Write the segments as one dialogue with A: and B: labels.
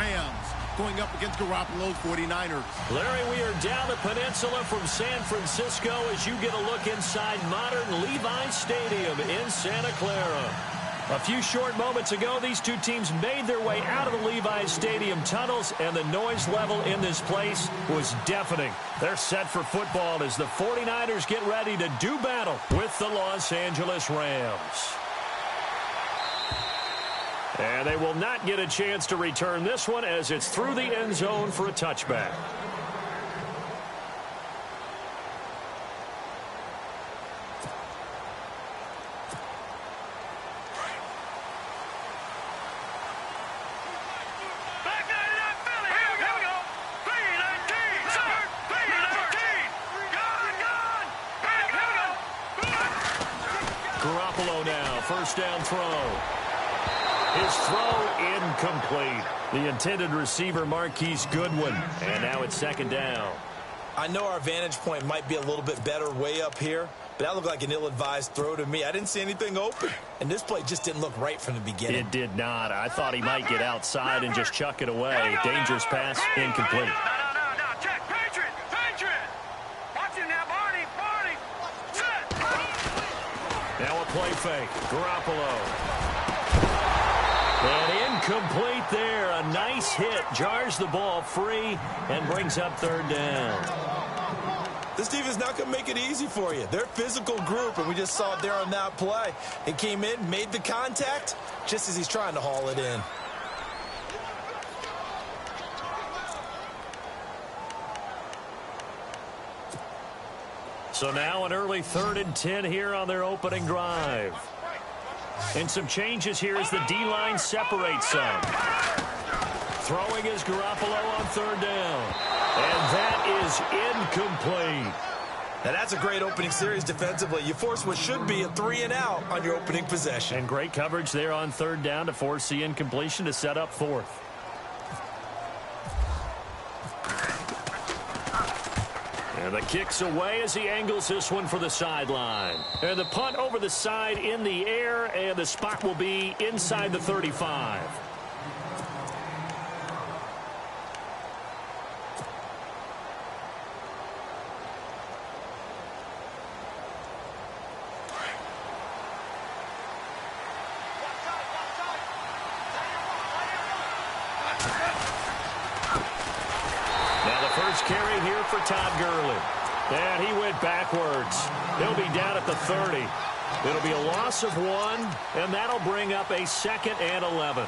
A: Rams going up against Garoppolo's 49ers.
B: Larry, we are down the peninsula from San Francisco as you get a look inside modern Levi's Stadium in Santa Clara. A few short moments ago, these two teams made their way out of the Levi's Stadium tunnels, and the noise level in this place was deafening. They're set for football as the 49ers get ready to do battle with the Los Angeles Rams. And they will not get a chance to return this one as it's through the end zone for a touchback. Garoppolo now, first down throw. His throw incomplete. The intended receiver, Marquise Goodwin. And now it's second down.
C: I know our vantage point might be a little bit better way up here, but that looked like an ill-advised throw to me. I didn't see anything open, and this play just didn't look right from the beginning.
B: It did not. I thought he might get outside and just chuck it away. Dangerous pass, incomplete.
D: No. Check. Patriot. Watch him now, Barney. Set.
B: Now a play fake. Garoppolo. And incomplete there. A nice hit. Jars the ball free and brings up third down.
C: This defense not going to make it easy for you. They're a physical group, and we just saw it there on that play. He came in, made the contact, just as he's trying to haul it in.
B: So now an early 3rd and 10 here on their opening drive. And some changes here as the D-line separates some. Throwing is Garoppolo on third down. And that is incomplete.
C: Now that's a great opening series defensively. You force what should be a 3-and-out on your opening possession.
B: And great coverage there on third down to force the incompletion to set up fourth. And the kick's away as he angles this one for the sideline. And the punt over the side in the air, and the spot will be inside the 35. Carry here for Todd Gurley. And he went backwards. He'll be down at the 30. It'll be a loss of 1, and that'll bring up a 2nd and 11.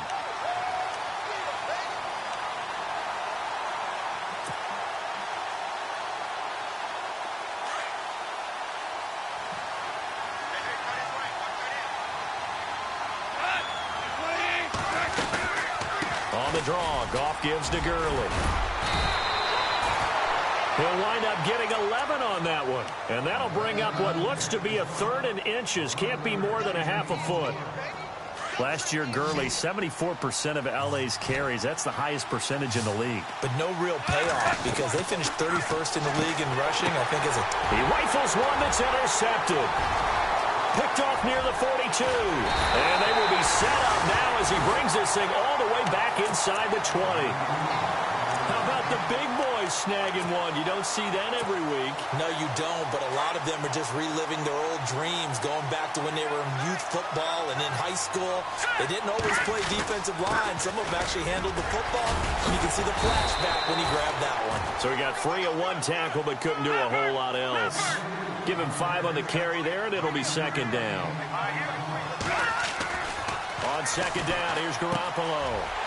B: On the draw, Goff gives to Gurley. He'll wind up getting 11 on that one. And that'll bring up what looks to be a 3rd and inches. Can't be more than a half a foot. Last year, Gurley, 74% of LA's carries. That's the highest percentage in the league.
C: But no real payoff because they finished 31st in the league in rushing, I think, as a...
B: He rifles one that's intercepted. Picked off near the 42. And they will be set up now as he brings this thing all the way back inside the 20. How about the big boys snagging one? You don't see that every week.
C: No, you don't, but a lot of them are just reliving their old dreams, going back to when they were in youth football and in high school. They didn't always play defensive line. Some of them actually handled the football, and you can see the flashback when he grabbed that one.
B: So he got free of 1 tackle, but couldn't do a whole lot else. Give him 5 on the carry there, and it'll be 2nd down. On 2nd down, here's Garoppolo.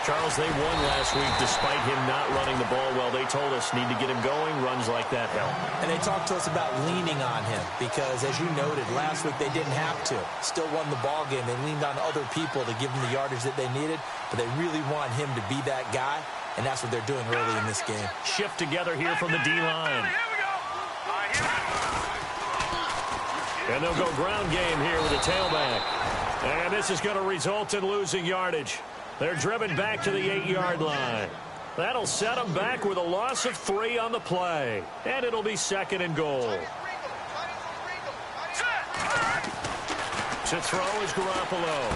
B: Charles, they won last week despite him not running the ball well. They told us need to get him going. Runs like that help.
C: And they talked to us about leaning on him because, as you noted, last week they didn't have to. Still won the ball game. They leaned on other people to give them the yardage that they needed, but they really want him to be that guy, and that's what they're doing early in this game.
B: Shift together here from the D-line. And they'll go ground game here with a tailback. And this is going to result in losing yardage. They're driven back to the 8-yard line. That'll set them back with a loss of 3 on the play. And it'll be 2nd and goal. To throw is Garoppolo.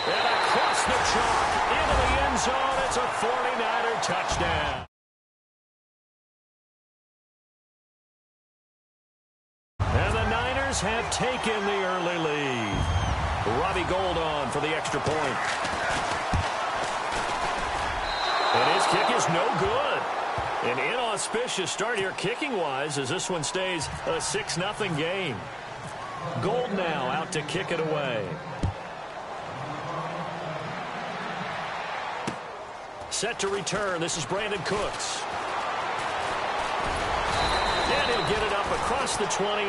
B: And across the chalk into the end zone. It's a 49er touchdown. And the Niners have taken the early lead. Robbie Gould on for the extra point. And his kick is no good. An inauspicious start here kicking-wise as this one stays a 6-0 game. Gould now out to kick it away. Set to return. This is Brandon Cooks. And he'll get it up across the 20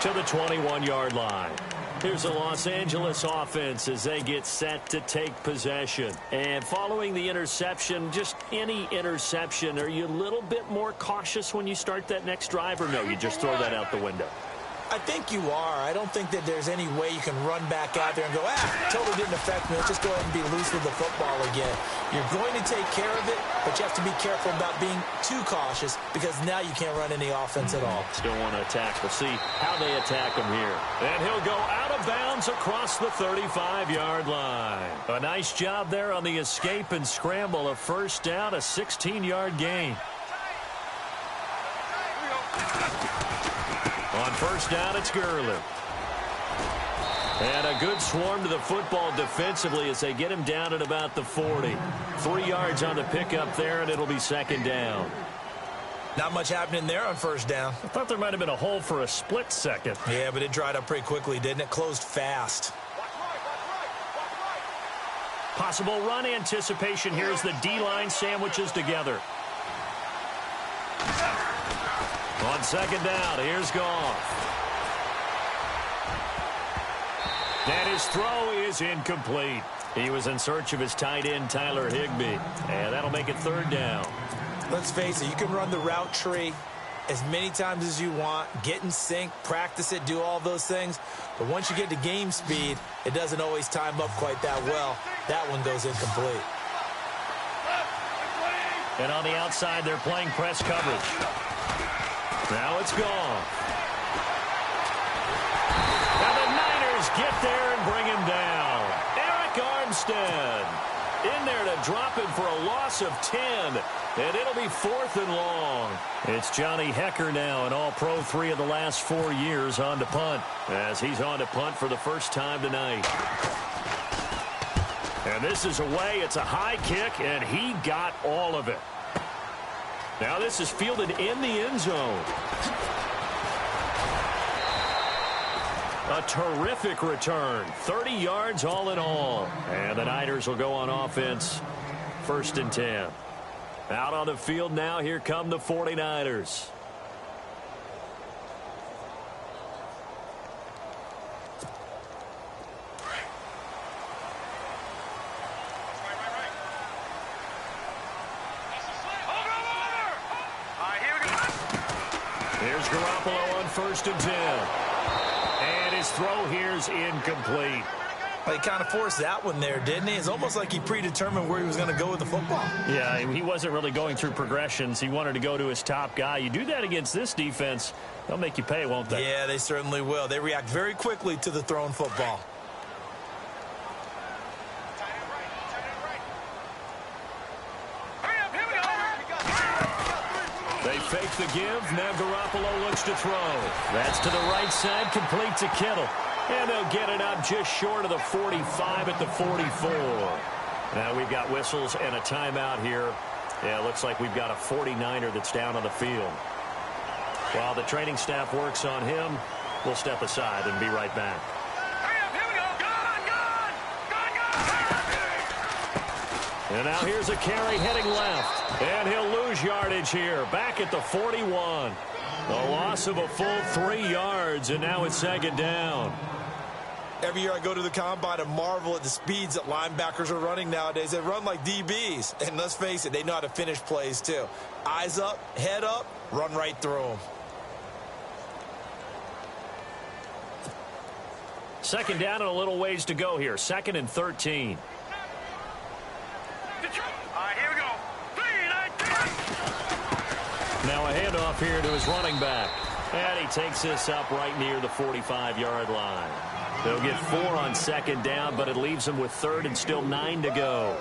B: to the 21-yard line. Here's the Los Angeles offense as they get set to take possession. And following the interception, just any interception, are you a little bit more cautious when you start that next drive, or no, you just throw that out the window?
C: I think you are. I don't think that there's any way you can run back out there and go, totally didn't affect me. Let's just go ahead and be loose with the football again. You're going to take care of it, but you have to be careful about being too cautious because now you can't run any offense at all.
B: Still want to attack. We'll see how they attack him here. And he'll go out of bounds across the 35-yard line. A nice job there on the escape and scramble. A first down, a 16-yard gain. On first down, it's Gurley. And a good swarm to the football defensively as they get him down at about the 40. 3 yards on the pickup there, and it'll be second down.
C: Not much happening there on first down.
B: I thought there might have been a hole for a split second.
C: Yeah, but it dried up pretty quickly, didn't it? Closed fast.
B: Possible run anticipation here as the D-line sandwiches together. On second down, here's Goff. And his throw is incomplete. He was in search of his tight end, Tyler Higbee. And that'll make it third down.
C: Let's face it, you can run the route tree as many times as you want, get in sync, practice it, do all those things. But once you get to game speed, it doesn't always time up quite that well. That one goes incomplete.
B: And on the outside, they're playing press coverage. Now it's gone. And the Niners get there and bring him down. Eric Armstead in there to drop him for a loss of 10. And it'll be 4th and long. It's Johnny Hekker now, an all-pro 3 of the last 4 years on to punt. As he's on to punt for the first time tonight. And this is away. It's a high kick, and he got all of it. Now this is fielded in the end zone. A terrific return. 30 yards all in all. And the Niners will go on offense. 1st and 10. Out on the field now. Here come the 49ers. Here's Garoppolo on 1st and 10. And his throw here's incomplete.
C: Well, he kind of forced that one there, didn't he? It's almost like he predetermined where he was going to go with the football.
B: Yeah, he wasn't really going through progressions. He wanted to go to his top guy. You do that against this defense, they'll make you pay, won't they?
C: Yeah, they certainly will. They react very quickly to the thrown football.
B: They fake the give. Now Garoppolo looks to throw. That's to the right side, complete to Kittle. And they'll get it up just short of the 45 at the 44. Now we've got whistles and a timeout here. Yeah, it looks like we've got a 49er that's down on the field. While the training staff works on him, we'll step aside and be right back. And now here's a carry heading left. And he'll lose yardage here. Back at the 41. A loss of a full 3 yards, and now it's second down.
C: Every year I go to the combine and marvel at the speeds that linebackers are running nowadays. They run like DBs. And let's face it, they know how to finish plays too. Eyes up, head up, run right through them.
B: Second down and a little ways to go here. 2nd and 13. Now a handoff here to his running back. And he takes this up right near the 45-yard line. They'll get 4 on second down, but it leaves them with third and still 9 to go.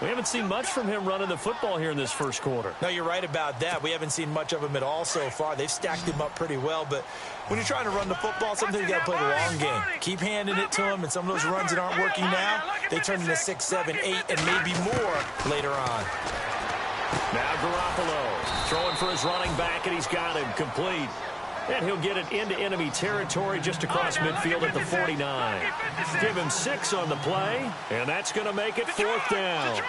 B: We haven't seen much from him running the football here in this first quarter.
C: No, you're right about that. We haven't seen much of him at all so far. They've stacked him up pretty well, but when you're trying to run the football, sometimes you got to play the long game. Keep handing it to him, and some of those runs that aren't working now, they turn into 6, 7, 8, and maybe more later on.
B: Now Garoppolo throwing for his running back, and he's got him complete. And he'll get it into enemy territory just across midfield at the 49. Give him 6 on the play, and that's going to make it 4th down.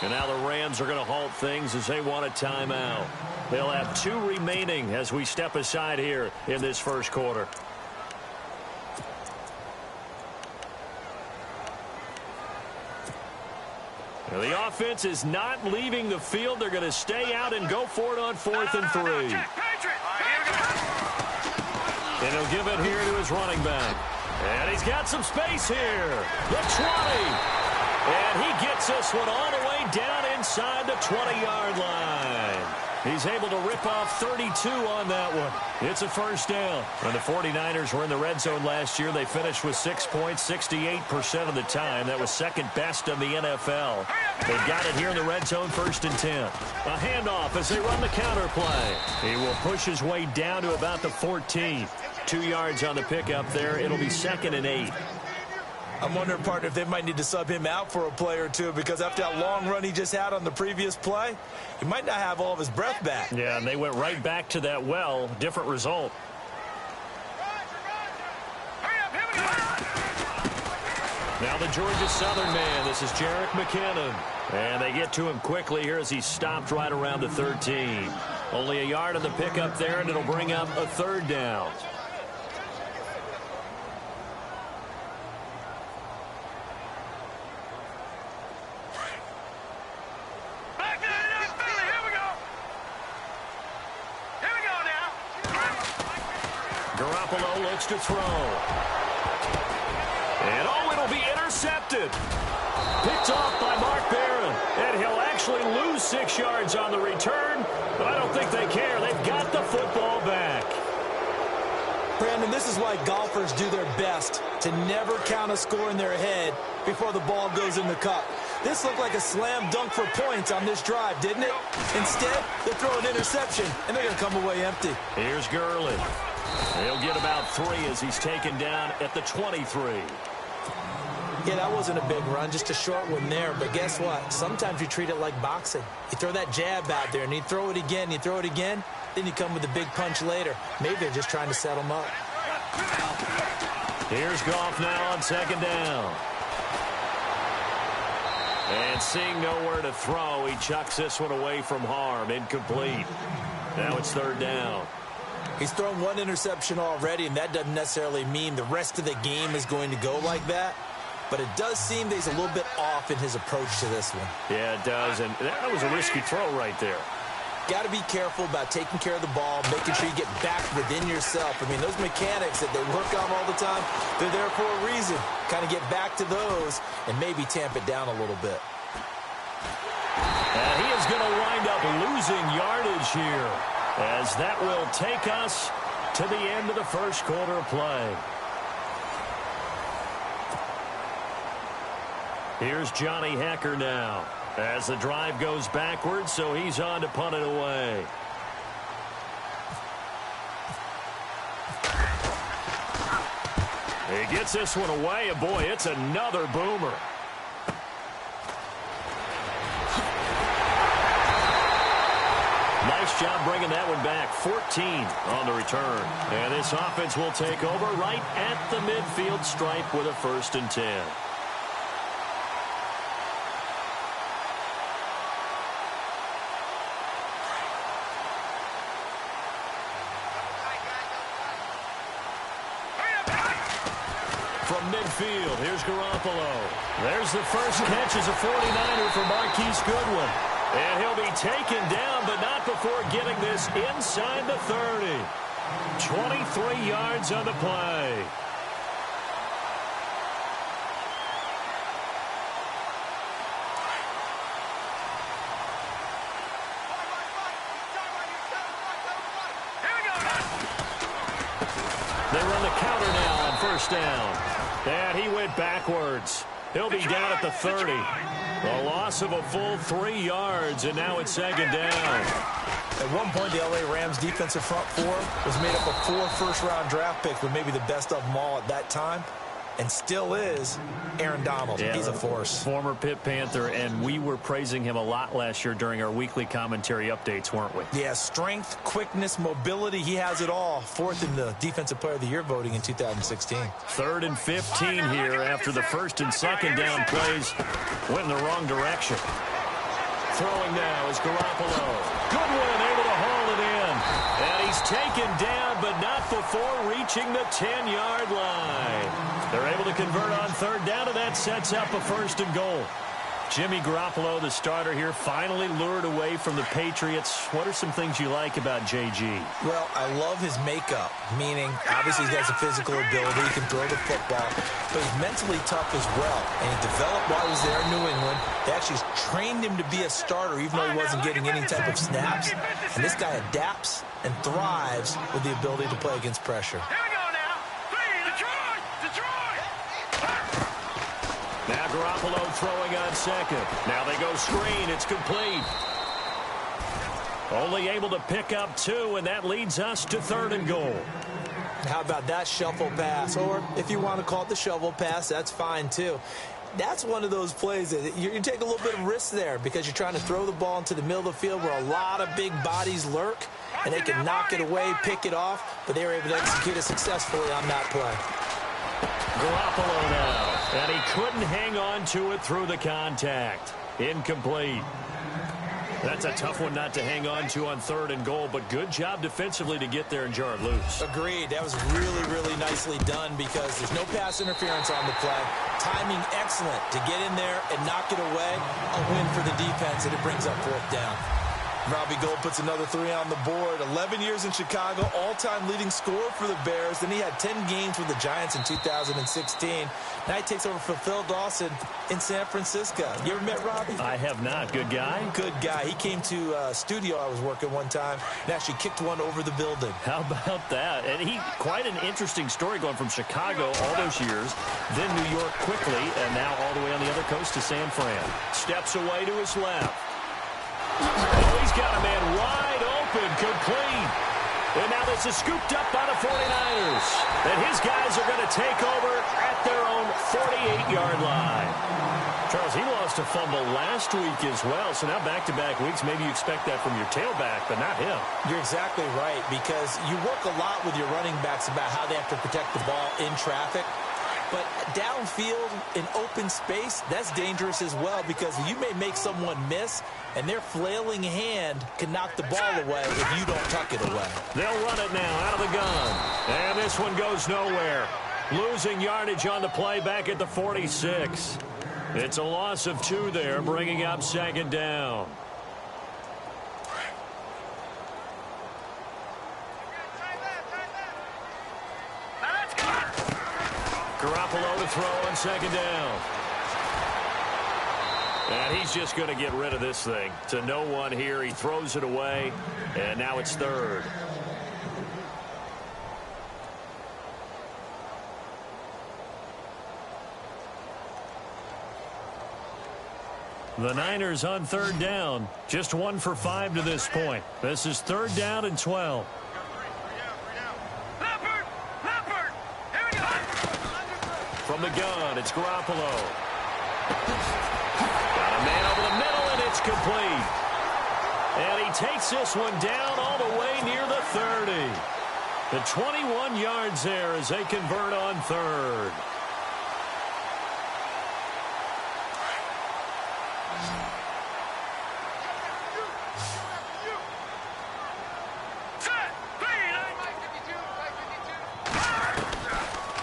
B: And now the Rams are going to halt things as they want a timeout. They'll have 2 remaining as we step aside here in this first quarter. Now the offense is not leaving the field. They're going to stay out and go for it on 4th and 3. And he'll give it here to his running back. And he's got some space here. The 20. And he gets this one all the way down inside the 20-yard line. He's able to rip off 32 on that one. It's a first down. When the 49ers were in the red zone last year, they finished with 6 points 68% of the time. That was second best in the NFL. They've got it here in the red zone, 1st and 10. A handoff as they run the counter play. He will push his way down to about the 14. 2 yards on the pickup there. It'll be 2nd and 8.
C: I'm wondering, partner, if they might need to sub him out for a play or two, because after that long run he just had on the previous play, he might not have all of his breath back.
B: Yeah, and they went right back to that well. Different result. Now the Georgia Southern man. This is Jerick McKinnon. And they get to him quickly here as he stopped right around the 13. Only a yard on the pickup there, and it'll bring up a 3rd down. Garoppolo looks to throw. And it'll be intercepted. Picked off by Mark Barron. And he'll actually lose 6 yards on the return, but I don't think they care. They've got the football back.
C: Brandon, this is why golfers do their best to never count a score in their head before the ball goes in the cup. This looked like a slam dunk for points on this drive, didn't it? Instead, they throw an interception, and they're going to come away empty.
B: Here's Gurley. He'll get about 3 as he's taken down at the 23.
C: Yeah, that wasn't a big run, just a short one there. But guess what? Sometimes you treat it like boxing. You throw that jab out there, and you throw it again, then you come with a big punch later. Maybe they're just trying to set him up.
B: Here's Goff now on 2nd down. And seeing nowhere to throw, he chucks this one away from harm. Incomplete. Now it's 3rd down.
C: He's thrown 1 interception already, and that doesn't necessarily mean the rest of the game is going to go like that. But it does seem that he's a little bit off in his approach to this one.
B: Yeah, it does, and that was a risky throw right there.
C: Got to be careful about taking care of the ball, making sure you get back within yourself. I mean, those mechanics that they work on all the time, they're there for a reason. Kind of get back to those and maybe tamp it down a little bit.
B: And he is going to wind up losing yardage here, as that will take us to the end of the first quarter of play. Here's Johnny Hekker now as the drive goes backwards, so he's on to punt it away. He gets this one away, and boy, it's another boomer. Nice job bringing that one back. 14 on the return. And this offense will take over right at the midfield stripe with a 1st and 10. From midfield, here's Garoppolo. There's the first catch as a 49er for Marquise Goodwin. And he'll be taken down, but not before getting this inside the 30. 23 yards on the play. first down. And he went backwards. He'll be down at the 30. A loss of a full 3 yards, and now it's second down.
C: At one point, the L.A. Rams defensive front four was made up of 4 first-round draft picks, but maybe the best of them all at that time, and still is Aaron Donald.
B: Yeah,
C: he's a force.
B: Former Pitt Panther, and we were praising him a lot last year during our weekly commentary updates, weren't we?
C: Yeah, strength, quickness, mobility, he has it all. 4th in the Defensive Player of the Year voting in 2016.
B: 3rd and 15 here after the first and second down plays went in the wrong direction. Throwing now is Garoppolo. Goodwin able to haul it in. And he's taken down, but not before reaching the 10-yard line. They're able to convert on 3rd down, and that sets up a 1st and goal. Jimmy Garoppolo, the starter here, finally lured away from the Patriots. What are some things you like about JG?
C: Well, I love his makeup, meaning obviously he's got some physical ability. He can throw the football, but he's mentally tough as well. And he developed while he was there in New England. They actually trained him to be a starter even though he wasn't getting any type of snaps. And this guy adapts and thrives with the ability to play against pressure.
D: Here we go now. 3, Detroit! Detroit!
B: Now Garoppolo throwing on 2nd. Now they go screen. It's complete. Only able to pick up 2, and that leads us to 3rd and goal.
C: How about that shuffle pass? Or if you want to call it the shovel pass, that's fine too. That's one of those plays that you take a little bit of risk there because you're trying to throw the ball into the middle of the field where a lot of big bodies lurk, and they can knock it away, pick it off, but they were able to execute it successfully on that play.
B: Garoppolo now, and he couldn't hang on to it through the contact. Incomplete. That's a tough one not to hang on to on 3rd and goal, but good job defensively to get there and jar it loose.
C: Agreed. That was really, really nicely done because there's no pass interference on the play. Timing excellent to get in there and knock it away. A win for the defense, and it brings up 4th down. Robbie Gould puts another 3 on the board. 11 years in Chicago, all-time leading scorer for the Bears. Then he had 10 games with the Giants in 2016. Now he takes over for Phil Dawson in San Francisco. You ever met Robbie?
B: I have not. Good guy?
C: Good guy. He came to a studio I was working one time and actually kicked one over the building.
B: How about that? And he, quite an interesting story going from Chicago all those years, then New York quickly, and now all the way on the other coast to San Fran. Steps away to his left. Oh, he's got a man wide open, complete. And now this is scooped up by the 49ers. And his guys are going to take over at their own 48-yard line. Charles, he lost a fumble last week as well, so now back-to-back weeks, maybe you expect that from your tailback, but not him.
C: You're exactly right, because you work a lot with your running backs about how they have to protect the ball in traffic. But downfield in open space, that's dangerous as well because you may make someone miss, and their flailing hand can knock the ball away if you don't tuck it away.
B: They'll run it now out of the gun. And this one goes nowhere. Losing yardage on the play back at the 46. It's a loss of 2 there, bringing up 2nd down. Garoppolo to throw on 2nd down. And he's just going to get rid of this thing. To no one here. He throws it away. And now it's 3rd. The Niners on 3rd down. Just 1 for 5 to this point. This is 3rd down and 12. From the gun, it's Garoppolo. Got a man over the middle, and it's complete. And he takes this one down all the way near the 30. The 21 yards there as they convert on 3rd.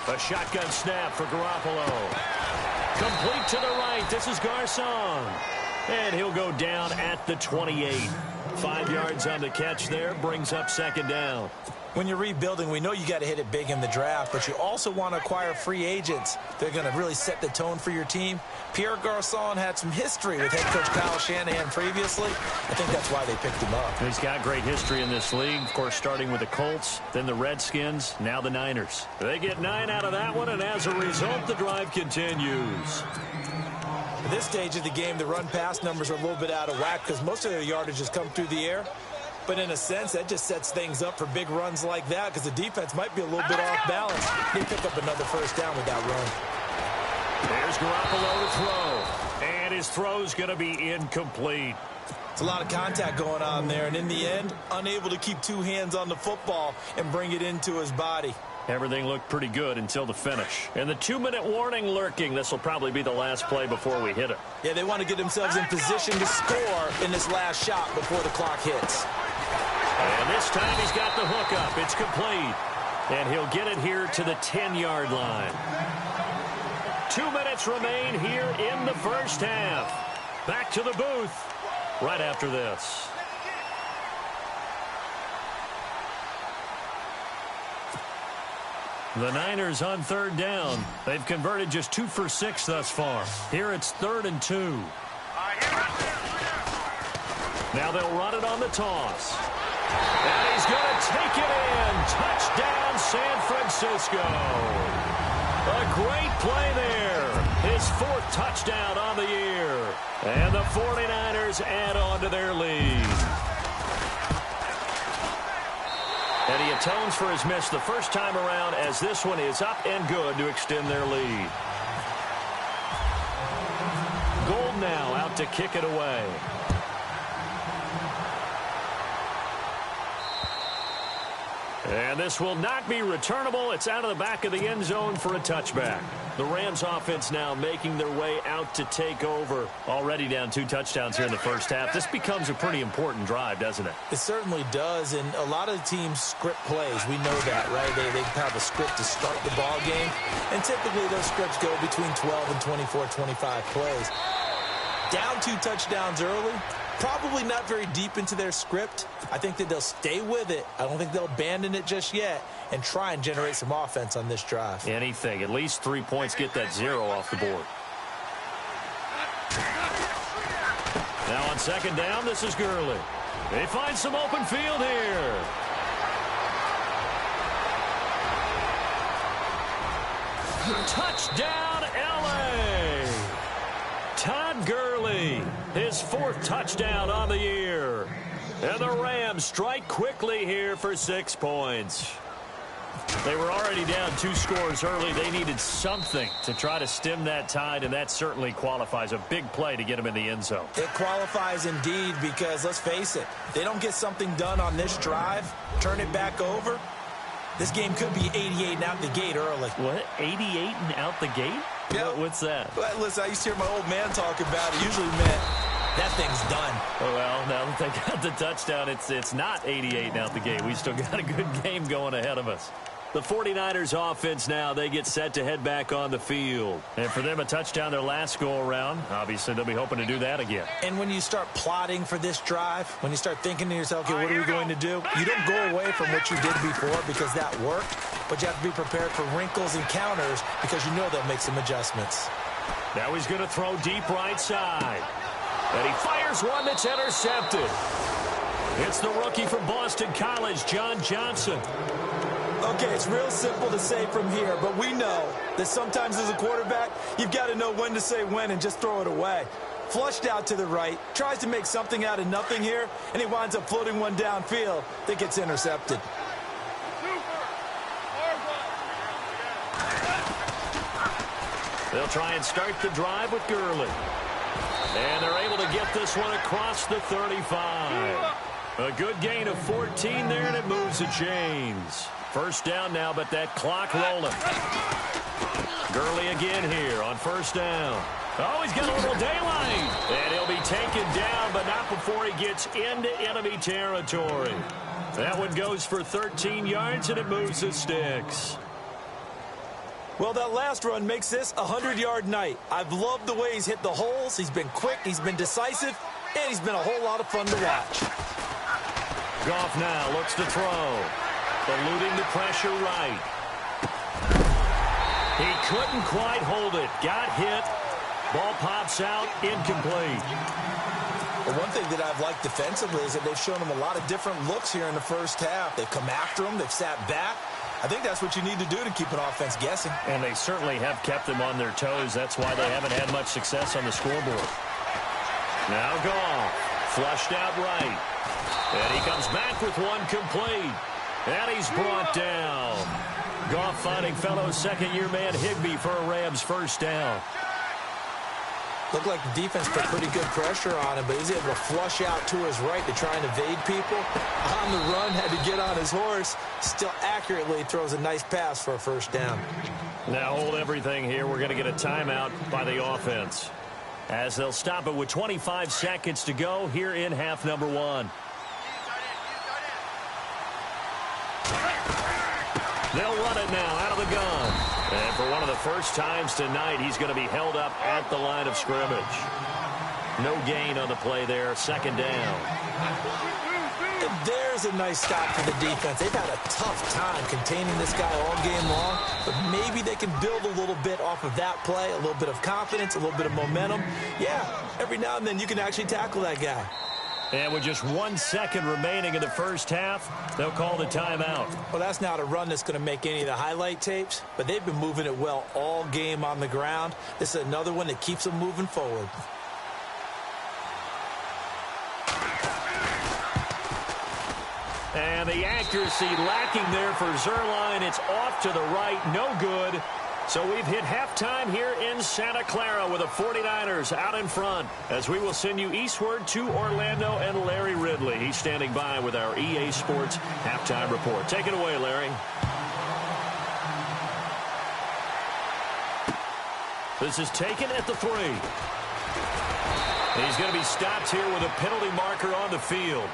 B: A shotgun snap for Garoppolo. Complete to the right. This is Garcon. And he'll go down at the 28. 5 yards on the catch there, brings up second down.
C: When you're rebuilding, we know you got to hit it big in the draft, but you also want to acquire free agents. They're going to really set the tone for your team. Pierre Garçon had some history with head coach Kyle Shanahan previously. I think that's why they picked him up.
B: He's got great history in this league, of course, starting with the Colts, then the Redskins, now the Niners. They get 9 out of that one, and as a result, the drive continues.
C: At this stage of the game, the run-pass numbers are a little bit out of whack because most of their yardage has come through the air. But in a sense, that just sets things up for big runs like that because the defense might be a little bit off balance. They pick up another first down with that run.
B: There's Garoppolo to throw. And his throw's going to be incomplete.
C: It's a lot of contact going on there. And in the end, unable to keep 2 hands on the football and bring it into his body.
B: Everything looked pretty good until the finish. And the 2-minute warning lurking. This will probably be the last play before we hit it.
C: Yeah, they want to get themselves in position to score in this last shot before the clock hits.
B: And this time he's got the hook up. It's complete. And he'll get it here to the 10-yard line. 2 minutes remain here in the first half. Back to the booth right after this. The Niners on third down. They've converted just 2 for 6 thus far. Here it's 3rd and 2. Now they'll run it on the toss. And he's going to take it in. Touchdown, San Francisco. A great play there. His 4th touchdown on the year. And the 49ers add on to their lead. And he atones for his miss the first time around as this one is up and good to extend their lead. Gold now out to kick it away. And this will not be returnable. It's out of the back of the end zone for a touchback. The Rams offense now making their way out to take over. Already down 2 touchdowns here in the first half. This becomes a pretty important drive, doesn't it?
C: It certainly does, and a lot of the teams script plays. We know that, right? They have a script to start the ball game, and typically those scripts go between 12 and 24, 25 plays. Down 2 touchdowns early. Probably not very deep into their script. I think that they'll stay with it. I don't think they'll abandon it just yet and try and generate some offense on this drive.
B: Anything. At least 3 points, get that 0 off the board. Now on second down, this is Gurley. They find some open field here. Touchdown, L.A. Todd Gurley, his 4th touchdown on the year. And the Rams strike quickly here for 6 points. They were already down 2 scores early. They needed something to try to stem that tide, and that certainly qualifies. A big play to get them in the end zone.
C: It qualifies indeed because, let's face it, they don't get something done on this drive, turn it back over, this game could be 88 and out the gate early.
B: What? 88 and out the gate?
C: Yep.
B: What's that?
C: Well, listen, I used to hear my old man talk about it. Usually meant that thing's done.
B: Oh, well, now that they got the touchdown, it's not 88 and out the gate. We still got a good game going ahead of us. The 49ers offense now, they get set to head back on the field. And for them, a touchdown their last go-around. Obviously, they'll be hoping to do that again.
C: And when you start plotting for this drive, when you start thinking to yourself, okay, what are we going to do? You don't go away from what you did before because that worked, but you have to be prepared for wrinkles and counters because you know they'll make some adjustments.
B: Now he's going to throw deep right side. And he fires one that's intercepted. It's the rookie from Boston College, John Johnson.
C: Okay, it's real simple to say from here, but we know that sometimes as a quarterback, you've got to know when to say when and just throw it away. Flushed out to the right, tries to make something out of nothing here, and he winds up floating one downfield that gets intercepted.
B: They'll try and start the drive with Gurley. And they're able to get this one across the 35. A good gain of 14 there, and it moves the chains. First down now, but that clock rolling. Gurley again here on first down. Oh, he's got a little daylight. And he'll be taken down, but not before he gets into enemy territory. That one goes for 13 yards, and it moves the sticks.
C: Well, that last run makes this a 100-yard night. I've loved the way he's hit the holes. He's been quick, he's been decisive, and he's been a whole lot of fun to watch.
B: Goff now looks to throw. Eluding the pressure right. He couldn't quite hold it. Got hit. Ball pops out, incomplete.
C: Well, one thing that I've liked defensively is that they've shown him a lot of different looks here in the first half. They've come after him. They've sat back. I think that's what you need to do to keep an offense guessing.
B: And they certainly have kept them on their toes. That's why they haven't had much success on the scoreboard. Now Goff. Flushed out right. And he comes back with one complete. And he's brought down. Goff finding fellow second-year man Higbee for a Rams first down.
C: Looked like the defense put pretty good pressure on him, but he's able to flush out to his right to try and evade people. On the run, had to get on his horse. Still accurately throws a nice pass for a first down.
B: Now hold everything here. We're going to get a timeout by the offense, as they'll stop it with 25 seconds to go here in half number one. They'll run it now out of the gun. And for one of the first times tonight, he's going to be held up at the line of scrimmage. No gain on the play there. Second down.
C: And there's a nice stop for the defense. They've had a tough time containing this guy all game long, but maybe they can build a little bit off of that play, a little bit of confidence, a little bit of momentum. Yeah, every now and then you can actually tackle that guy.
B: And with just 1 second remaining in the first half, they'll call the timeout.
C: Well, that's not a run that's going to make any of the highlight tapes, but they've been moving it well all game on the ground. This is another one that keeps them moving forward.
B: And the accuracy lacking there for Zuerlein. It's off to the right, no good. So we've hit halftime here in Santa Clara with the 49ers out in front, as we will send you eastward to Orlando and Larry Ridley. He's standing by with our EA Sports halftime report. Take it away, Larry. This is taken at the 3. He's going to be stopped here with a penalty marker on the field.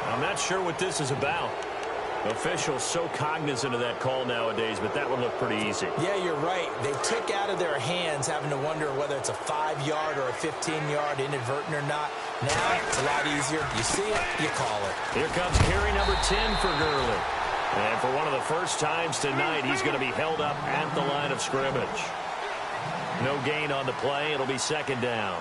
B: I'm not sure what this is about. Officials so cognizant of that call nowadays, but that would look pretty easy.
C: Yeah, you're right. They took out of their hands having to wonder whether it's a 5-yard or a 15-yard inadvertent or not. Now it's a lot easier. You see it, you call it.
B: Here comes carry number 10 for Gurley. And for one of the first times tonight, he's going to be held up at the line of scrimmage. No gain on the play. It'll be second down.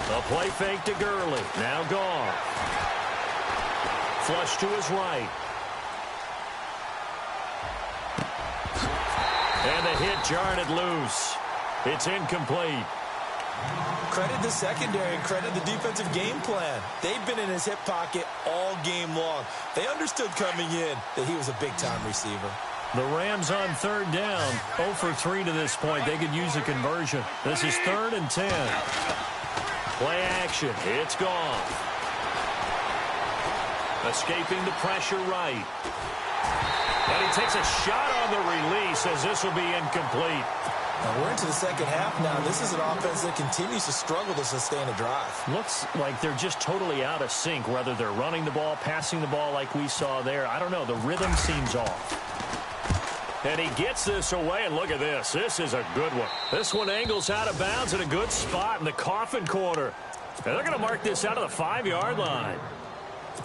B: A play fake to Gurley. Now Goff. Flush to his right. And the hit jarred it loose. It's incomplete.
C: Credit the secondary and credit the defensive game plan. They've been in his hip pocket all game long. They understood coming in that he was a big-time receiver.
B: The Rams on third down. 0 for 3 to this point. They could use a conversion. This is 3rd and 10. Play action. It's gone. Escaping the pressure right. And he takes a shot on the release as this will be incomplete.
C: Now we're into the second half now. This is an offense that continues to struggle to sustain a drive.
B: Looks like they're just totally out of sync, whether they're running the ball, passing the ball like we saw there. I don't know. The rhythm seems off. And he gets this away, and look at this. This is a good one. This one angles out of bounds in a good spot in the coffin corner. And they're going to mark this out of the 5-yard line.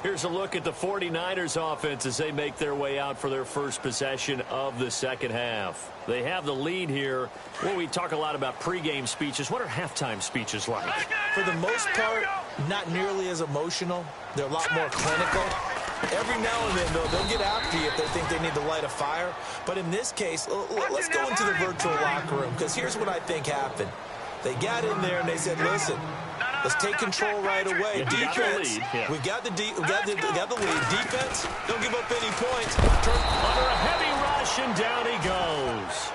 B: Here's a look at the 49ers offense as they make their way out for their first possession of the second half. They have the lead here. Well, we talk a lot about pregame speeches. What are halftime speeches like?
C: For the most part, not nearly as emotional. They're a lot more clinical. Every now and then, though, they'll get after you if they think they need to light a fire. But in this case, let's go into the virtual locker room, because here's what I think happened. They got in there and they said, listen, let's take control right away. Defense, we've got the lead. Defense, don't give up any points.
B: Under a heavy rush, and down he goes.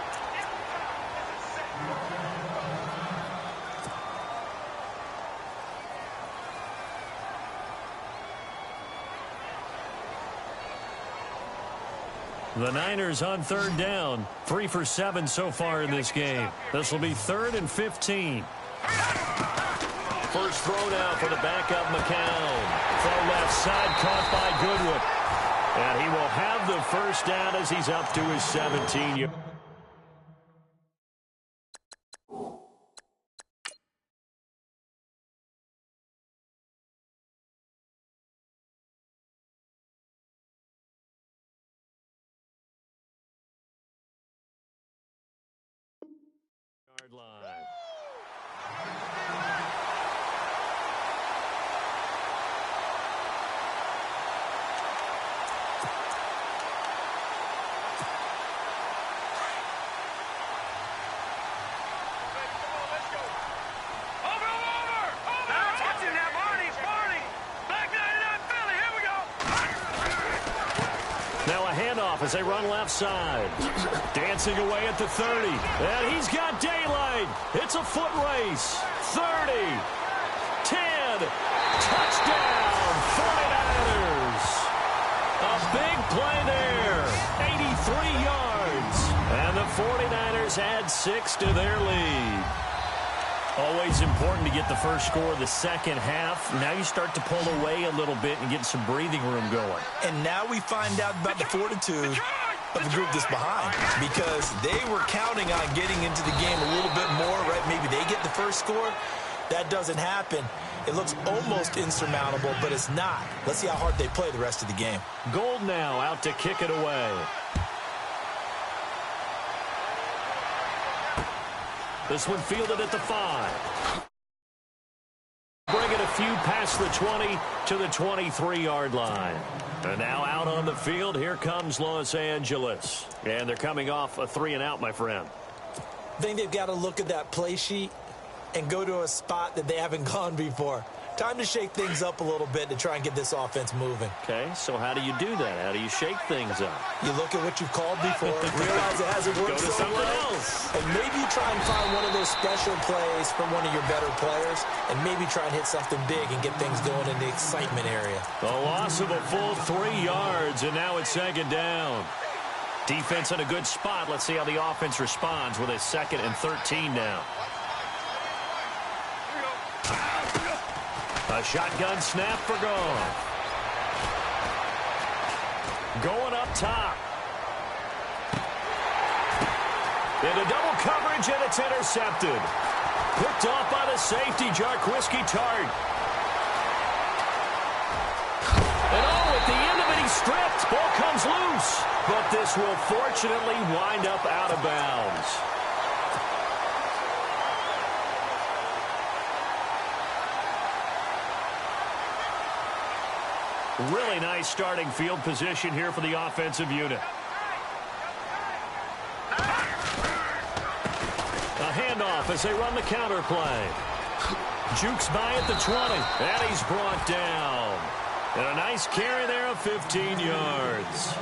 B: The Niners on third down. 3 for 7 so far in this game. This will be 3rd and 15. First throw now for the backup McCown. Throw left side caught by Goodwin. And he will have the first down as he's up to his 17-yard. Line. Now a handoff as they run left side. Dancing away at the 30. And he's got daylight. It's a foot race. 30. 10. Touchdown. 49ers. A big play there. 83 yards. And the 49ers add 6 to their lead. Always important to get the first score of the second half. Now you start to pull away a little bit and get some breathing room going.
C: And now we find out about the fortitude of the group that's behind, because they were counting on getting into the game a little bit more, right? Maybe they get the first score. That doesn't happen. It looks almost insurmountable, but it's not. Let's see how hard they play the rest of the game.
B: Gold now out to kick it away. This one fielded at the 5. Bring it a few past the 20 to the 23-yard line. And now out on the field, here comes Los Angeles. And they're coming off a 3-and-out, my friend.
C: I think they've got to look at that play sheet and go to a spot that they haven't gone before. Time to shake things up a little bit to try and get this offense moving.
B: Okay, so how do you do that? How do you shake things up?
C: You look at what you've called before, realize it hasn't worked
B: Go to
C: so
B: something
C: well,
B: else.
C: and maybe try and find one of those special plays from one of your better players, and maybe try and hit something big and get things going in the excitement area.
B: The loss of a full 3 yards, and now it's second down. Defense in a good spot. Let's see how the offense responds with a 2nd and 13 now. A shotgun snap for Goff. Going up top. Into double coverage, and it's intercepted. Picked off by the safety, Jarquiski Tart. And at the end of it, he's stripped. Ball comes loose. But this will fortunately wind up out of bounds. Really nice starting field position here for the offensive unit. A handoff as they run the counter play. Jukes by at the 20, and he's brought down. And a nice carry there of 15 yards.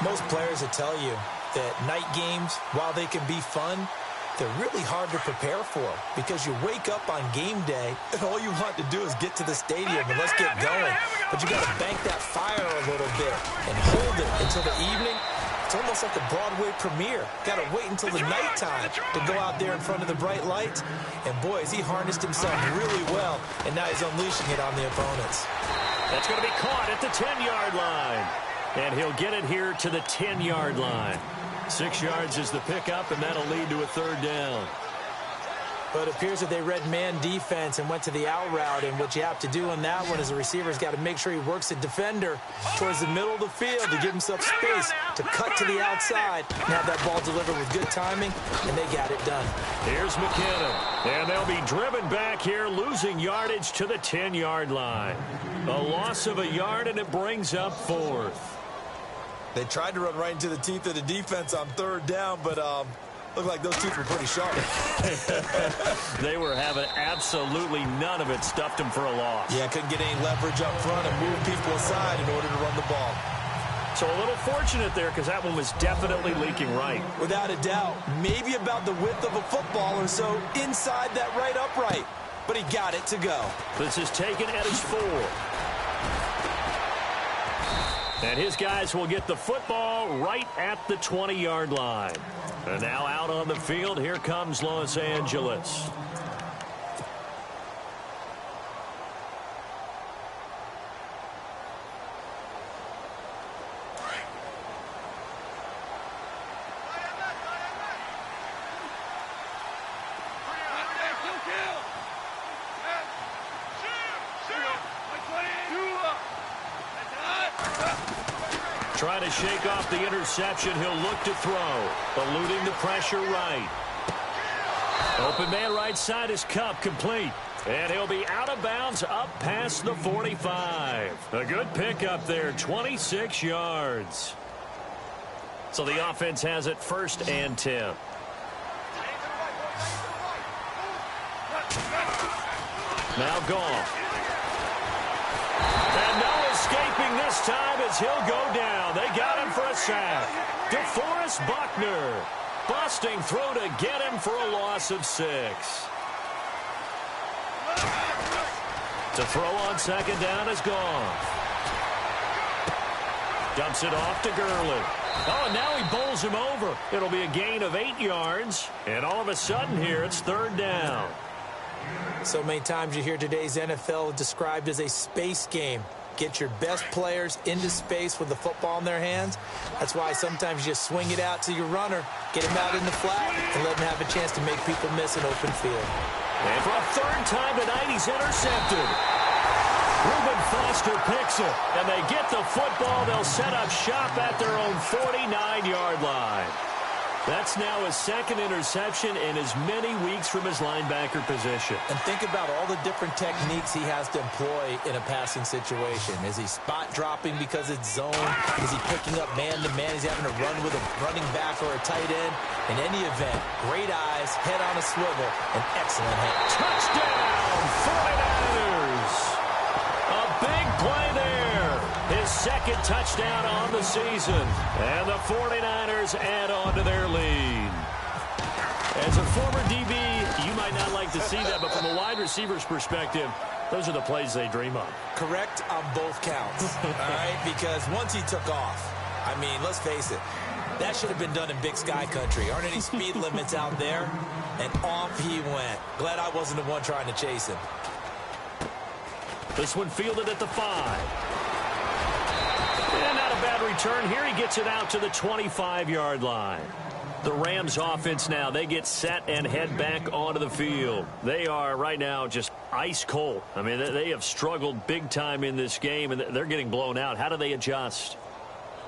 C: Most players will tell you that night games, while they can be fun, they're really hard to prepare for, because you wake up on game day and all you want to do is get to the stadium and let's get going. But you got to bank that fire a little bit and hold it until the evening. It's almost like a Broadway premiere. Got to wait until the nighttime to go out there in front of the bright lights. And boy, has he harnessed himself really well, and now he's unleashing it on the opponents.
B: That's going to be caught at the 10-yard line. And he'll get it here to the 10-yard line. 6 yards is the pickup, and that'll lead to a 3rd down.
C: But it appears that they read man defense and went to the out route, and what you have to do on that one is the receiver's got to make sure he works the defender towards the middle of the field to give himself space to cut to the outside and have that ball delivered with good timing, and they got it done.
B: Here's McKinnon, and they'll be driven back here, losing yardage to the 10-yard line. A loss of a yard, and it brings up 4th.
C: They tried to run right into the teeth of the defense on 3rd down, but looked like those teeth were pretty sharp.
B: They were having absolutely none of it. Stuffed them for a loss.
C: Yeah, couldn't get any leverage up front and move people aside in order to run the ball.
B: So a little fortunate there, because that one was definitely leaking right.
C: Without a doubt. Maybe about the width of a football or so inside that right upright. But he got it to go.
B: This is taken at his 4. And his guys will get the football right at the 20-yard line. And now out on the field, here comes Los Angeles. Trying to shake off the interception. He'll look to throw. Eluding the pressure right. Open man right side is Kupp, complete. And he'll be out of bounds up past the 45. A good pickup there, 26 yards. So the offense has it 1st and 10. Now Goff. And no escaping this time as he'll go down. They got him for a sack. DeForest Buckner busting through to get him for a loss of 6. To throw on 2nd down is Goff. Dumps it off to Gurley. Oh, and now he bowls him over. It'll be a gain of 8 yards. And all of a sudden here, it's 3rd down.
C: So many times you hear today's NFL described as a space game. Get your best players into space with the football in their hands. That's why sometimes you just swing it out to your runner, get him out in the flat, and let him have a chance to make people miss an open field.
B: And for a 3rd time tonight, he's intercepted. Reuben Foster picks it, and they get the football. They'll set up shop at their own 49-yard line. That's now his 2nd interception in as many weeks from his linebacker position.
C: And think about all the different techniques he has to employ in a passing situation. Is he spot dropping because it's zone? Is he picking up man-to-man? Is he having to run with a running back or a tight end? In any event, great eyes, head on a swivel, and excellent hand.
B: Touchdown, 49ers! A big play there. His 2nd touchdown on the season. And the 49ers add on to their lead. As a former DB, you might not like to see that, but from a wide receiver's perspective, those are the plays they dream of.
C: Correct on both counts, all right? Because once he took off, I mean, let's face it, that should have been done in Big Sky Country. Aren't any speed limits out there? And off he went. Glad I wasn't the one trying to chase him.
B: This one fielded at the 5. And not a bad return here. He gets it out to the 25-yard line. The Rams offense now, they get set and head back onto the field. They are right now just ice cold. I mean, they have struggled big time in this game, and they're getting blown out. How do they adjust?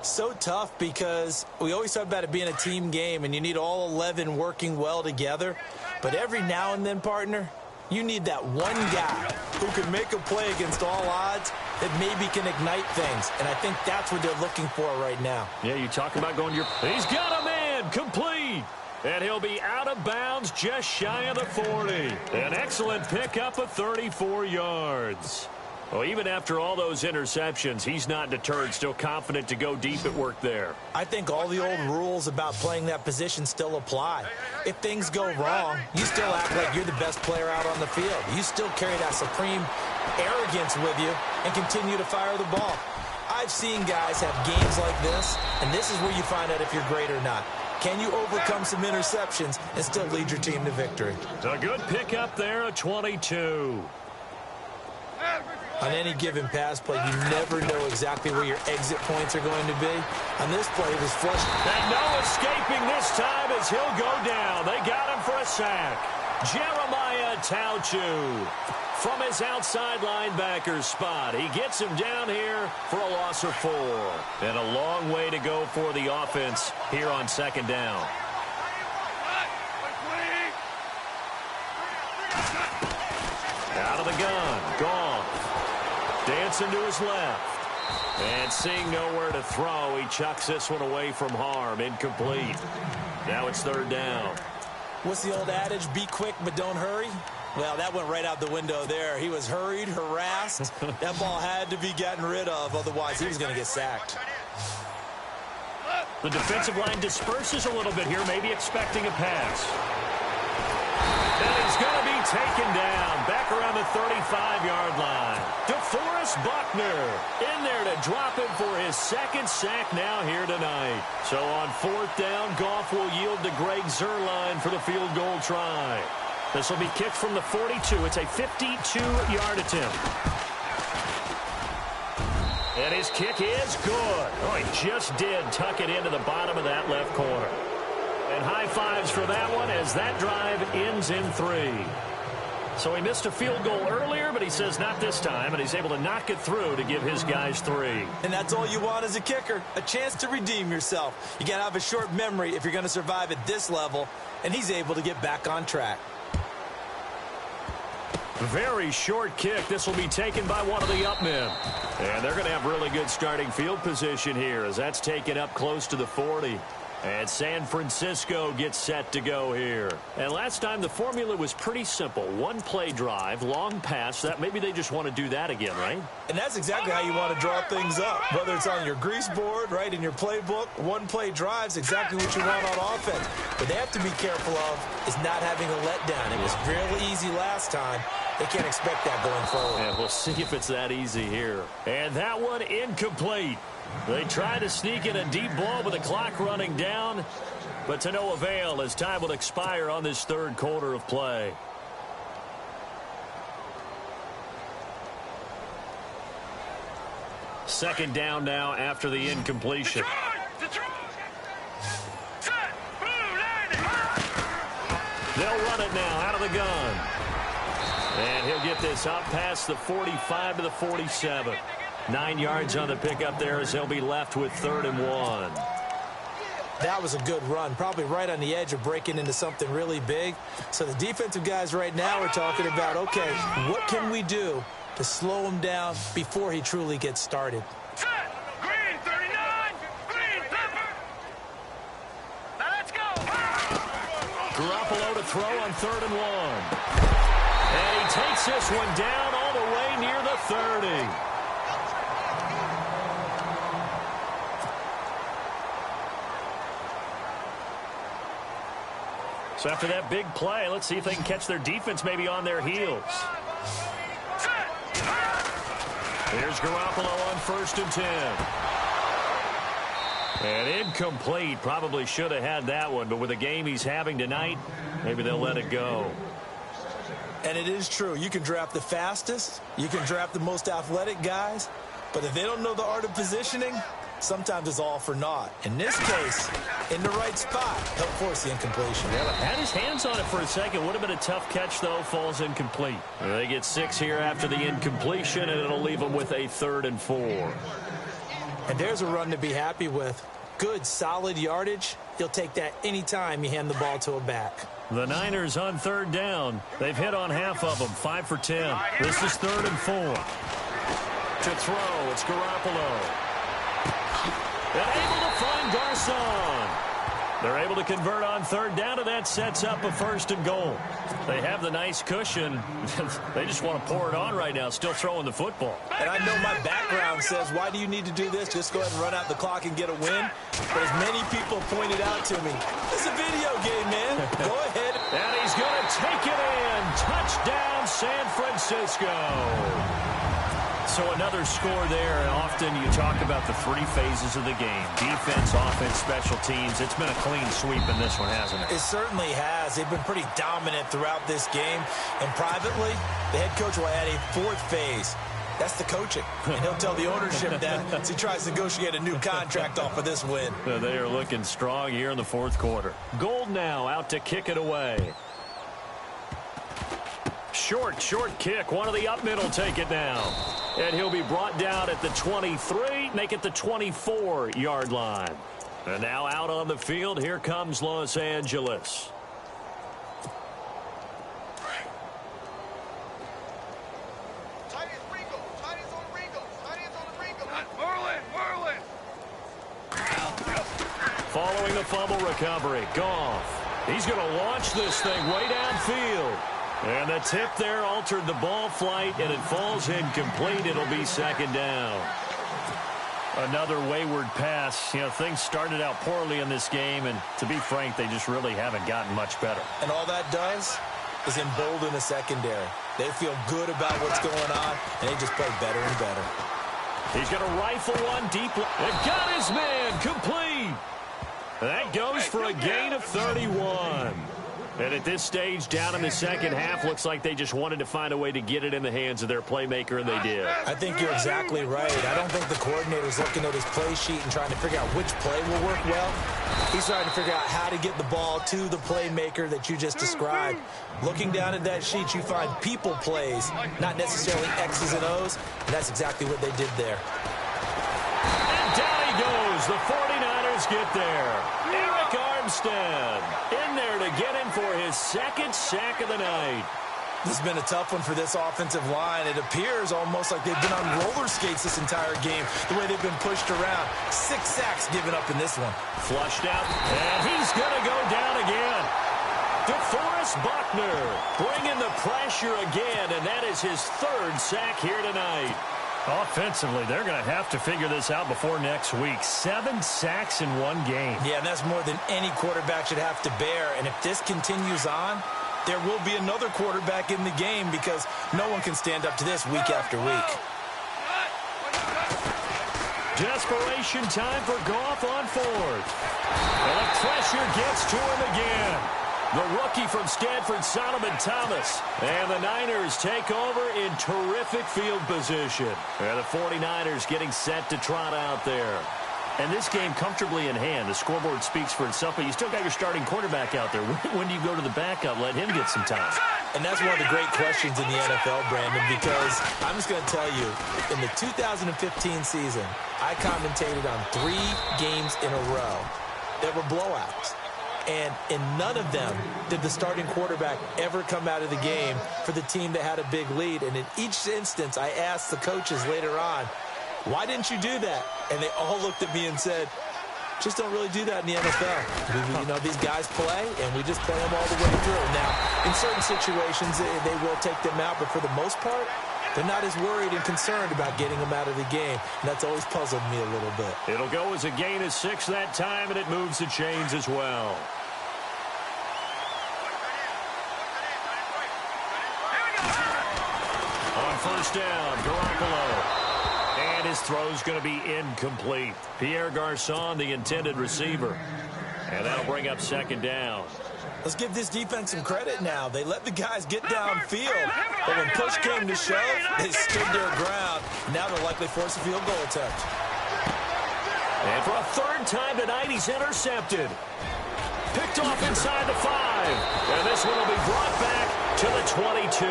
C: So tough because we always talk about it being a team game, and you need all 11 working well together. But every now and then, partner, you need that one guy who can make a play against all odds that maybe can ignite things. And I think that's what they're looking for right now.
B: Yeah, you talk about going your... He's got a man, complete. And he'll be out of bounds just shy of the 40. An excellent pickup of 34 yards. Well, even after all those interceptions, he's not deterred, still confident to go deep at work there.
C: I think all the old rules about playing that position still apply. If things go wrong, you still act like you're the best player out on the field. You still carry that supreme arrogance with you and continue to fire the ball. I've seen guys have games like this, and this is where you find out if you're great or not. Can you overcome some interceptions and still lead your team to victory?
B: A good pickup there, a 22.
C: On any given pass play, you never know exactly where your exit points are going to be. On this play, it was flushed.
B: And no escaping this time as he'll go down. They got him for a sack. Jeremiah Tauchu from his outside linebacker spot. He gets him down here for a loss of 4. And a long way to go for the offense here on 2nd down. Out of the gun, Goff. Dancing to his left. And seeing nowhere to throw, he chucks this one away from harm. Incomplete. Now it's 3rd down.
C: What's the old adage? Be quick, but don't hurry? Well, that went right out the window there. He was hurried, harassed. That ball had to be gotten rid of, otherwise he was going to get sacked.
B: The defensive line disperses a little bit here, maybe expecting a pass. And he's going to be taken down back around the 35-yard line. DeForest Buckner in there to drop him for his 2nd sack now here tonight. So on 4th down, Goff will yield to Greg Zuerlein for the field goal try. This will be kicked from the 42. It's a 52-yard attempt. And his kick is good. Oh, he just did tuck it into the bottom of that left corner. And high fives for that one as that drive ends in 3. So he missed a field goal earlier, but he says not this time, and he's able to knock it through to give his guys 3.
C: And that's all you want as a kicker, a chance to redeem yourself. You got to have a short memory if you're going to survive at this level, and he's able to get back on track.
B: Very short kick. This will be taken by one of the up men. And they're going to have really good starting field position here as that's taken up close to the 40. And San Francisco gets set to go here. And last time the formula was pretty simple. One play drive, long pass. That maybe they just want to do that again, right?
C: And that's exactly how you want to draw things up. Whether it's on your grease board, right, in your playbook, one play drive's exactly what you want on offense. What they have to be careful of is not having a letdown. It was really easy last time. They can't expect that going forward.
B: And we'll see if it's that easy here. And that one incomplete. They try to sneak in a deep ball with the clock running down, but to no avail as time will expire on this third quarter of play. Second down now after the incompletion. They'll run it now out of the gun. And he'll get this up past the 45 to the 47. 9 yards on the pickup there as they'll be left with 3rd and 1.
C: That was a good run, probably right on the edge of breaking into something really big. So the defensive guys right now are talking about, okay, what can we do to slow him down before he truly gets started?
D: Green 39, green pepper. Now let's go.
B: Garoppolo to throw on 3rd and 1. And he takes this one down all the way near the 30. So after that big play, let's see if they can catch their defense maybe on their heels. Here's Garoppolo on 1st and 10. And incomplete. Probably should have had that one, but with the game he's having tonight, maybe they'll let it go.
C: And it is true. You can draft the fastest. You can draft the most athletic guys. But if they don't know the art of positioning, sometimes it's all for naught. In this case, in the right spot, he'll force the incompletion.
B: Yeah, but had his hands on it for a second. Would have been a tough catch, though. Falls incomplete. They get 6 here after the incompletion, and it'll leave them with a 3rd and 4.
C: And there's a run to be happy with. Good, solid yardage. He'll take that anytime you hand the ball to a back.
B: The Niners on 3rd down. They've hit on half of them, 5 for 10. This is 3rd and 4. To throw, it's Garoppolo. And able to find Garcon. They're able to convert on 3rd down, and that sets up a 1st and goal. They have the nice cushion. They just want to pour it on right now, still throwing the football.
C: And I know my background says, why do you need to do this? Just go ahead and run out the clock and get a win. But as many people pointed out to me, it's a video game, man. Go ahead.
B: And he's going to take it in. Touchdown, San Francisco. So another score there, and often you talk about the 3 phases of the game. Defense, offense, special teams. It's been a clean sweep in this one, hasn't it?
C: It certainly has. They've been pretty dominant throughout this game. And privately, the head coach will add a 4th phase. That's the coaching. And he'll tell the ownership that as he tries to negotiate a new contract off of this win.
B: They are looking strong here in the 4th quarter. Gold now out to kick it away. Short kick. One of the up middle take it down. And he'll be brought down at the 23, make it the 24-yard line. And now out on the field, here comes Los Angeles. Following the fumble recovery, Goff. He's going to launch this thing way downfield. And the tip there altered the ball flight, and it falls incomplete. It'll be 2nd down. Another wayward pass. You know, things started out poorly in this game, and to be frank, they just really haven't gotten much better.
C: And all that does is embolden the secondary. They feel good about what's going on, and they just play better and better.
B: He's going to rifle one deep. And got his man complete. That goes for a gain of 31. And at this stage, down in the second half, looks like they just wanted to find a way to get it in the hands of their playmaker, and they did.
C: I think you're exactly right. I don't think the coordinator's looking at his play sheet and trying to figure out which play will work well. He's trying to figure out how to get the ball to the playmaker that you just described. Looking down at that sheet, you find people plays, not necessarily X's and O's, and that's exactly what they did there.
B: And down he goes. The 49ers get there. Arik Armstead in there to get him for his second sack of the night.
C: This has been a tough one for this offensive line. It appears almost like they've been on roller skates this entire game, the way they've been pushed around. 6 sacks given up in this one.
B: Flushed out, and he's going to go down again. DeForest Buckner bringing the pressure again, and that is his 3rd sack here tonight. Offensively, they're going to have to figure this out before next week. 7 sacks in one game.
C: Yeah, and that's more than any quarterback should have to bear. And if this continues on, there will be another quarterback in the game because no one can stand up to this week after week.
B: Desperation time for Goff on 4th. And the pressure gets to him again. The rookie from Stanford, Solomon Thomas. And the Niners take over in terrific field position. And the 49ers getting set to trot out there. And this game comfortably in hand. The scoreboard speaks for itself, but you still got your starting quarterback out there. When do you go to the backup? Let him get some time.
C: And that's one of the great questions in the NFL, Brandon, because I'm just going to tell you, in the 2015 season, I commentated on 3 games in a row that were blowouts. And in none of them did the starting quarterback ever come out of the game for the team that had a big lead. And in each instance, I asked the coaches later on, why didn't you do that? And they all looked at me and said, just don't really do that in the NFL. You know, these guys play, and we just play them all the way through. Now, in certain situations, they will take them out, but for the most part, they're not as worried and concerned about getting them out of the game. And that's always puzzled me a little bit.
B: It'll go as a gain of 6 that time, and it moves the chains as well. On 1st down, Garoppolo. And his throw's going to be incomplete. Pierre Garçon, the intended receiver. And that'll bring up 2nd down.
C: Let's give this defense some credit now. They let the guys get downfield. But when push came to shove, they stood their ground. Now they'll likely force a field goal attempt.
B: And for a 3rd time tonight, he's intercepted. Picked off inside the 5. And this one will be brought back to the 22.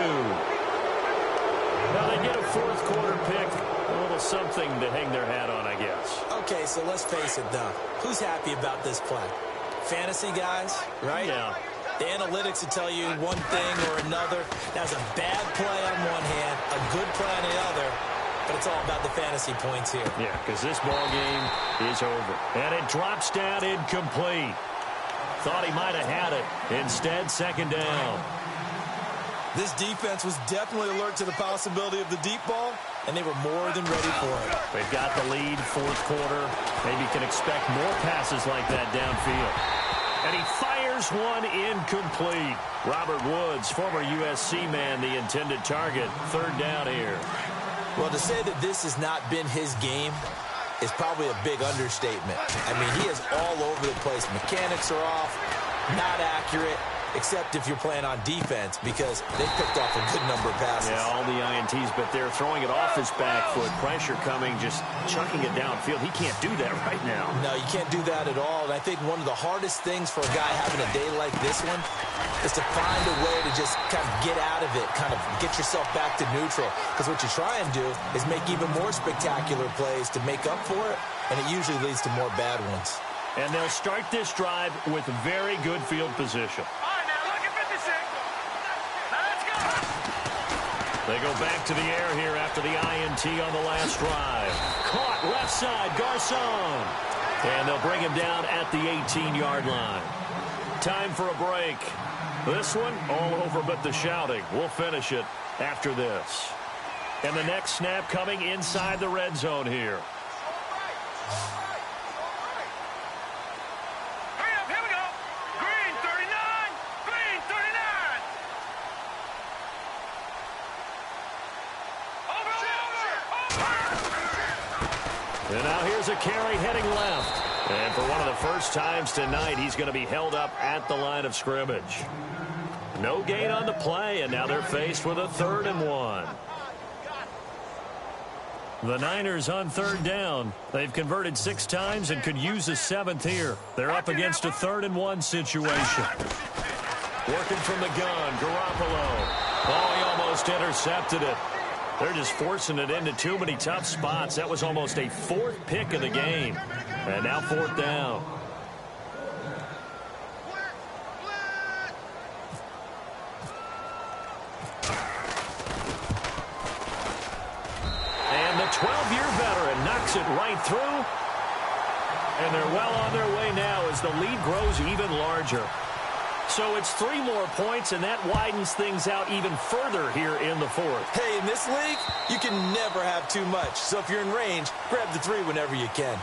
B: Now they get a 4th quarter pick. A little something to hang their hat on, I guess.
C: Okay, so let's face it, though. Who's happy about this play? Fantasy guys, right?
B: Yeah.
C: The analytics will tell you one thing or another. That's a bad play on one hand, a good play on the other, but it's all about the fantasy points here.
B: Yeah, because this ball game is over. And it drops down incomplete. Thought he might have had it. Instead, 2nd down.
C: This defense was definitely alert to the possibility of the deep ball, and they were more than ready for it.
B: They've got the lead, 4th quarter. Maybe can expect more passes like that downfield. And he fires one incomplete. Robert Woods, former USC man, the intended target. 3rd down here.
C: Well, to say that this has not been his game is probably a big understatement. I mean, he is all over the place. Mechanics are off, not accurate, except if you're playing on defense, because they picked off a good number of passes.
B: Yeah, all the INTs, but they're throwing it off his back foot. Pressure coming, just chucking it downfield. He can't do that right now.
C: No, you can't do that at all. And I think one of the hardest things for a guy having a day like this one is to find a way to just kind of get out of it, kind of get yourself back to neutral. Because what you try and do is make even more spectacular plays to make up for it, and it usually leads to more bad ones.
B: And they'll start this drive with very good field position. They go back to the air here after the INT on the last drive. Caught left side, Garçon. And they'll bring him down at the 18-yard line. Time for a break. This one, all over but the shouting. We'll finish it after this. And the next snap coming inside the red zone here. And now here's a carry heading left. And for one of the first times tonight, he's going to be held up at the line of scrimmage. No gain on the play, and now they're faced with a 3rd and 1. The Niners on 3rd down. They've converted 6 times and could use a 7th here. They're up against a 3rd and 1 situation. Working from the gun, Garoppolo. Oh, he almost intercepted it. They're just forcing it into too many tough spots. That was almost a 4th pick of the game. And now 4th down. And the 12-year veteran knocks it right through. And they're well on their way now as the lead grows even larger. So it's 3 more points, and that widens things out even further here in the 4th.
C: Hey, in this league, you can never have too much. So if you're in range, grab the 3 whenever you can.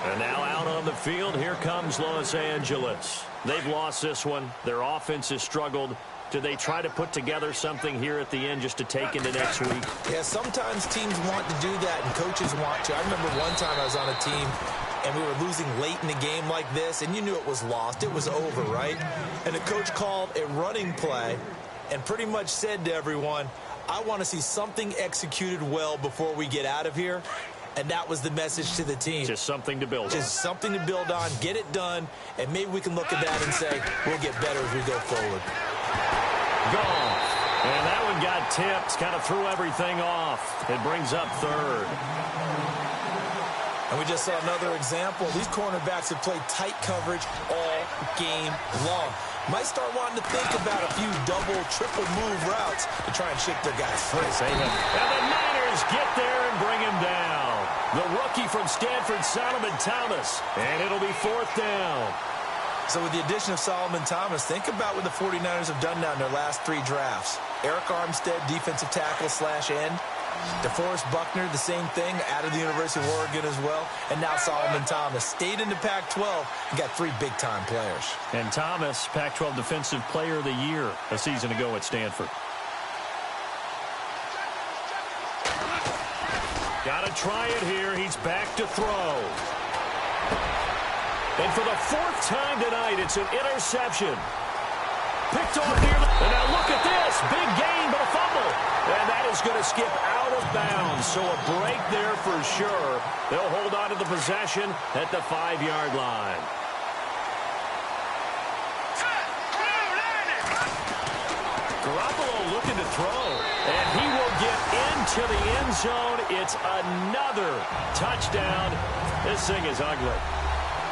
B: And now out on the field, here comes Los Angeles. They've lost this one. Their offense has struggled. Do they try to put together something here at the end just to take into next week?
C: Yeah, sometimes teams want to do that, and coaches want to. I remember one time I was on a team, and we were losing late in a game like this, and you knew it was lost. It was over, right? And the coach called a running play and pretty much said to everyone, I want to see something executed well before we get out of here. And that was the message to the team.
B: Just something to build on.
C: Just something to build on, get it done, and maybe we can look at that and say, we'll get better as we go forward.
B: Gone. And that one got tipped, kind of threw everything off. It brings up 3rd.
C: And we just saw another example. These cornerbacks have played tight coverage all game long. Might start wanting to think about a few double, triple move routes to try and shake their guys free.
B: And the Niners get there and bring him down. The rookie from Stanford, Solomon Thomas. And it'll be 4th down.
C: So with the addition of Solomon Thomas, think about what the 49ers have done now in their last 3 drafts. Eric Armstead, defensive tackle / end. DeForest Buckner, the same thing, out of the University of Oregon as well. And now Solomon Thomas stayed in the Pac-12 and got 3 big-time players.
B: And Thomas, Pac-12 Defensive Player of the Year a season ago at Stanford. Got to try it here. He's back to throw. And for the 4th time tonight, it's an interception. Picked off near the... And now look at this. Big gain, but a fumble. And that is going to skip out of bounds. So a break there for sure. They'll hold on to the possession at the 5-yard line. Garoppolo looking to throw. And he will get into the end zone. It's another touchdown. This thing is ugly.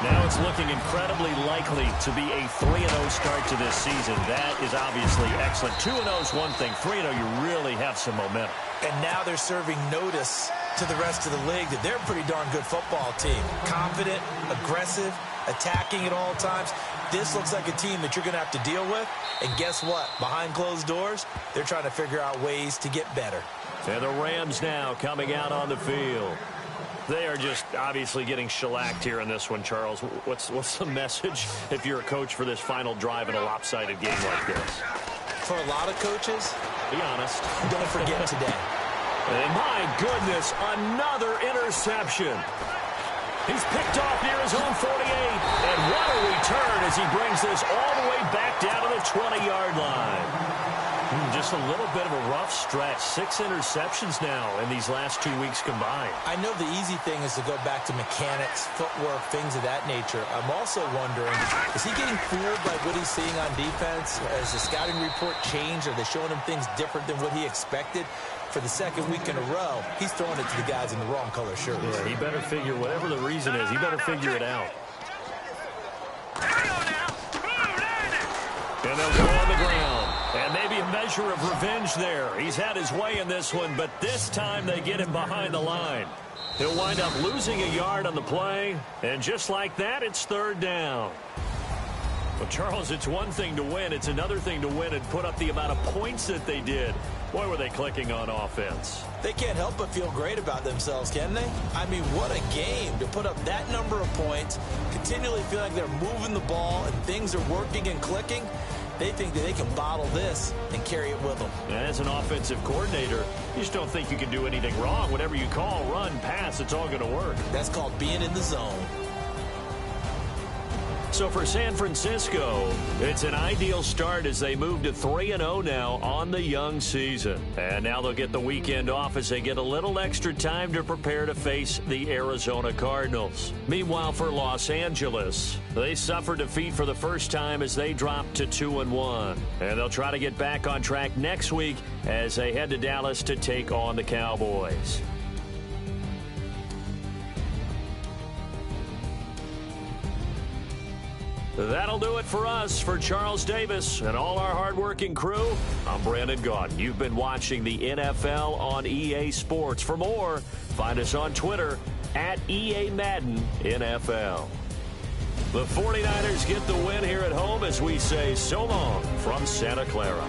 B: Now it's looking incredibly likely to be a 3-0 start to this season. That is obviously excellent. 2-0 is one thing. 3-0, you really have some momentum.
C: And now they're serving notice to the rest of the league that they're a pretty darn good football team. Confident, aggressive, attacking at all times. This looks like a team that you're going to have to deal with. And guess what? Behind closed doors, they're trying to figure out ways to get better.
B: And the Rams now coming out on the field. They are just obviously getting shellacked here in this one, Charles. What's the message if you're a coach for this final drive in a lopsided game like this?
C: For a lot of coaches,
B: be honest.
C: Don't forget today.
B: And my goodness, another interception. He's picked off near his own 48. And what a return as he brings this all the way back down to the 20-yard line. Just a little bit of a rough stretch. 6 interceptions now in these last 2 weeks combined.
C: I know the easy thing is to go back to mechanics, footwork, things of that nature. I'm also wondering, is he getting fooled by what he's seeing on defense? Has the scouting report changed? Are they showing him things different than what he expected? For the 2nd week in a row, he's throwing it to the guys in the wrong color shirts.
B: Yeah, he better figure, whatever the reason is, he better figure it out. And they'll go on the ground. And maybe a measure of revenge there. He's had his way in this one, but this time they get him behind the line. He'll wind up losing a yard on the play. And just like that, it's 3rd down. Well, Charles, it's one thing to win. It's another thing to win and put up the amount of points that they did. Boy, were they clicking on offense.
C: They can't help but feel great about themselves, can they? I mean, what a game to put up that number of points, continually feel like they're moving the ball and things are working and clicking. They think that they can bottle this and carry it with them.
B: And as an offensive coordinator, you just don't think you can do anything wrong. Whatever you call, run, pass, it's all going to work.
C: That's called being in the zone.
B: So for San Francisco, it's an ideal start as they move to 3-0 now on the young season. And now they'll get the weekend off as they get a little extra time to prepare to face the Arizona Cardinals. Meanwhile, for Los Angeles, they suffered defeat for the first time as they dropped to 2-1. And they'll try to get back on track next week as they head to Dallas to take on the Cowboys. That'll do it for us. For Charles Davis and all our hardworking crew, I'm Brandon Gaudin. You've been watching the NFL on EA Sports. For more, find us on Twitter at EA Madden NFL. The 49ers get the win here at home as we say so long from Santa Clara.